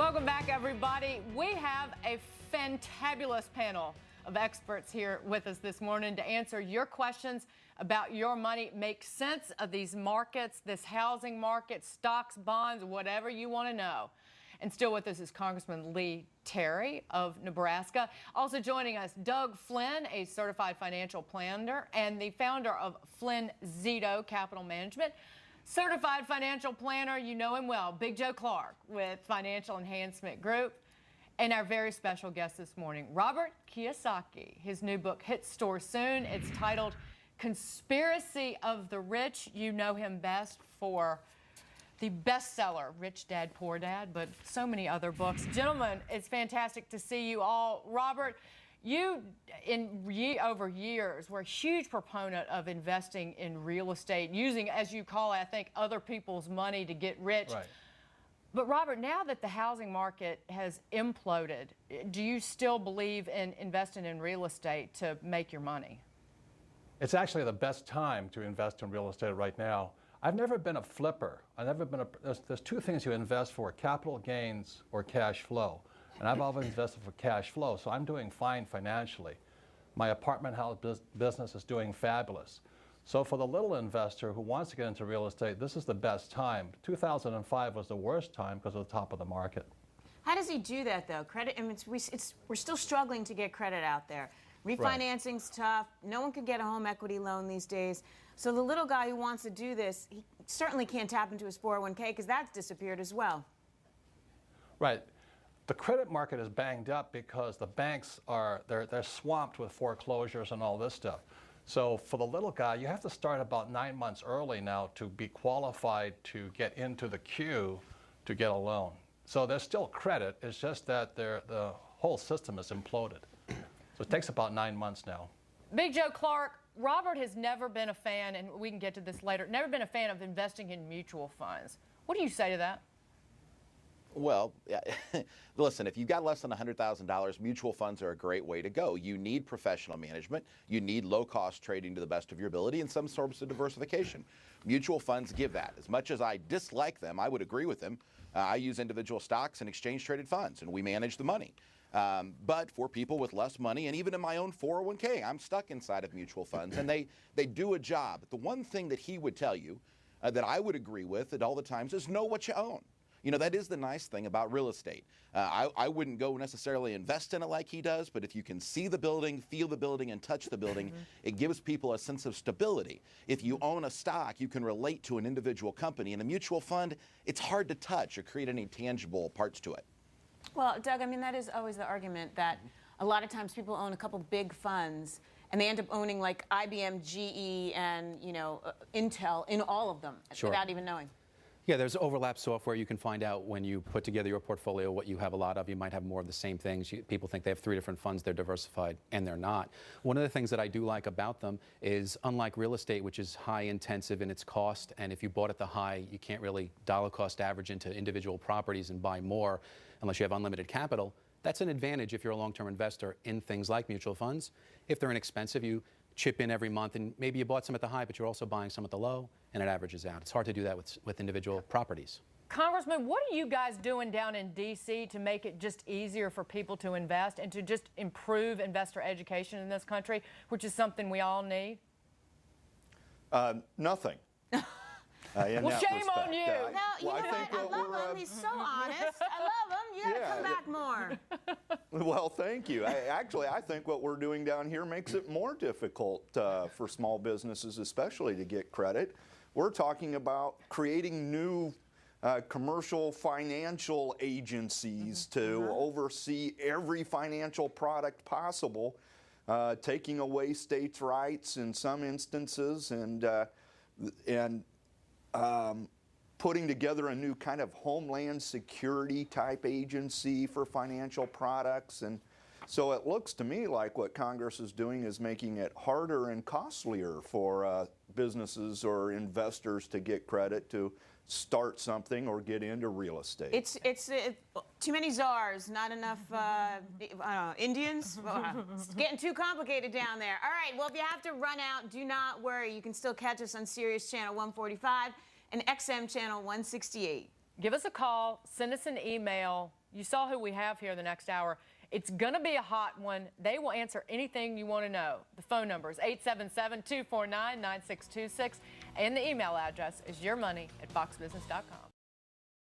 Welcome back, everybody. We have a fantabulous panel of experts here with us this morning to answer your questions about your money, make sense of these markets, this housing market, stocks, bonds, whatever you want to know. And still with us is Congressman Lee Terry of Nebraska. Also joining us, Doug Flynn, a certified financial planner and the founder of Flynn Zito Capital Management. Certified financial planner, you know him well, Big Joe Clark with Financial Enhancement Group. And our very special guest this morning, Robert Kiyosaki. His new book hits stores soon. It's titled Conspiracy of the Rich. You know him best for the bestseller, Rich Dad, Poor Dad, but so many other books. Gentlemen, it's fantastic to see you all. Robert, you, over years, were a huge proponent of investing in real estate, using, as you call it, I think, other people's money to get rich. Right. But Robert, now that the housing market has imploded, do you still believe in investing in real estate to make your money? It's actually the best time to invest in real estate right now. I've never been a flipper. There's two things you invest for, capital gains or cash flow. And I've always invested for cash flow, so I'm doing fine financially. My apartment house business is doing fabulous. So for the little investor who wants to get into real estate, this is the best time. 2005 was the worst time because of the top of the market. How does he do that, though? Credit, I mean, we're still struggling to get credit out there. Refinancing's tough. No one can get a home equity loan these days. So the little guy who wants to do this, he certainly can't tap into his 401k because that's disappeared as well. Right. The credit market is banged up because the banks they're swamped with foreclosures and all this stuff. So for the little guy, you have to start about 9 months early now to be qualified to get into the queue to get a loan. So there's still credit. It's just that the whole system is imploded. So it takes about 9 months now. Big Joe Clark, Robert has never been a fan, and we can get to this later, never been a fan of investing in mutual funds. What do you say to that? Well, listen, if you've got less than $100,000, mutual funds are a great way to go. You need professional management. You need low-cost trading to the best of your ability and some sorts of diversification. Mutual funds give that. As much as I dislike them, I would agree with them. I use individual stocks and exchange-traded funds, and we manage the money. But for people with less money, and even in my own 401k, I'm stuck inside of mutual funds, and they do a job. The one thing that he would tell you that I would agree with at all the times is know what you own. You know, that is the nice thing about real estate. I wouldn't go necessarily invest in it like he does, but if you can see the building, feel the building, and touch the building, it gives people a sense of stability. If you own a stock, you can relate to an individual company. In a mutual fund, it's hard to touch or create any tangible parts to it. Well, Doug, I mean, that is always the argument that a lot of times people own a couple big funds and they end up owning like IBM, GE, and, you know, Intel in all of them without even knowing. Yeah, there's overlap software. You can find out when you put together your portfolio what you have a lot of. You might have more of the same things. People think they have 3 different funds, they're diversified, and they're not. One of the things that I do like about them is, unlike real estate, which is high intensive in its cost, and if you bought at the high, you can't really dollar cost average into individual properties and buy more unless you have unlimited capital. That's an advantage if you're a long-term investor in things like mutual funds. If they're inexpensive, you chip in every month, and maybe you bought some at the high, but you're also buying some at the low, and it averages out. It's hard to do that with individual properties. Congressman, what are you guys doing down in D.C. to make it just easier for people to invest and to just improve investor education in this country, which is something we all need? Nothing. Well, shame on you. No, you know what? I love him. He's so honest. I love him. You got to come back more. Well, thank you. Actually, I think what we're doing down here makes it more difficult for small businesses, especially to get credit. We're talking about creating new commercial financial agencies to oversee every financial product possible, taking away states' rights in some instances, and putting together a new kind of homeland security type agency for financial products. And so it looks to me like what Congress is doing is making it harder and costlier for businesses or investors to get credit to start something or get into real estate. It's too many czars, not enough Indians. It's getting too complicated down there. All right, well, if you have to run out, do not worry. You can still catch us on Sirius Channel 145 and XM Channel 168. give us a call, send us an email. You saw who we have here the next hour. It's going to be a hot one. They will answer anything you want to know. The phone number is 877-249-9626, and the email address is yourmoney@foxbusiness.com.